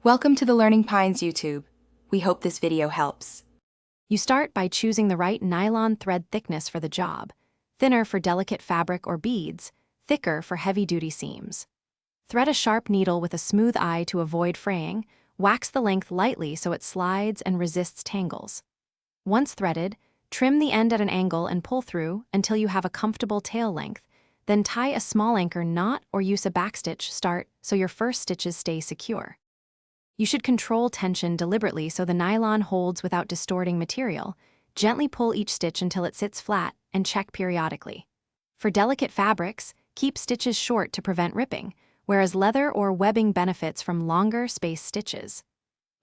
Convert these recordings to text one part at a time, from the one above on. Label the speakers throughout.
Speaker 1: Welcome to the Learning Pines YouTube. We hope this video helps.
Speaker 2: You start by choosing the right nylon thread thickness for the job, thinner for delicate fabric or beads, thicker for heavy-duty seams. Thread a sharp needle with a smooth eye to avoid fraying, wax the length lightly so it slides and resists tangles. Once threaded, trim the end at an angle and pull through until you have a comfortable tail length, then tie a small anchor knot or use a backstitch start so your first stitches stay secure. You should control tension deliberately so the nylon holds without distorting material. Gently pull each stitch until it sits flat and check periodically. For delicate fabrics, keep stitches short to prevent ripping, whereas leather or webbing benefits from longer spaced stitches.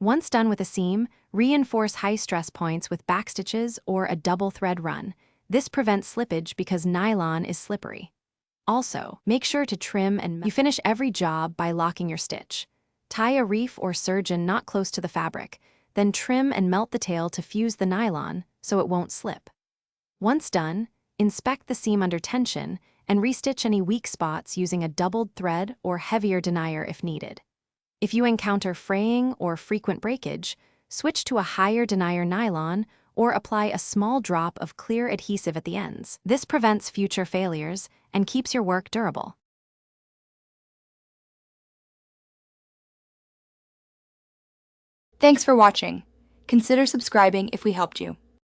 Speaker 2: Once done with a seam, reinforce high-stress points with backstitches or a double thread run. This prevents slippage because nylon is slippery. Also, make sure to trim and you finish every job by locking your stitch. Tie a reef or surgeon knot close to the fabric, then trim and melt the tail to fuse the nylon so it won't slip. Once done, inspect the seam under tension and restitch any weak spots using a doubled thread or heavier denier if needed. If you encounter fraying or frequent breakage, switch to a higher denier nylon or apply a small drop of clear adhesive at the ends. This prevents future failures and keeps your work durable.
Speaker 1: Thanks for watching. Consider subscribing if we helped you.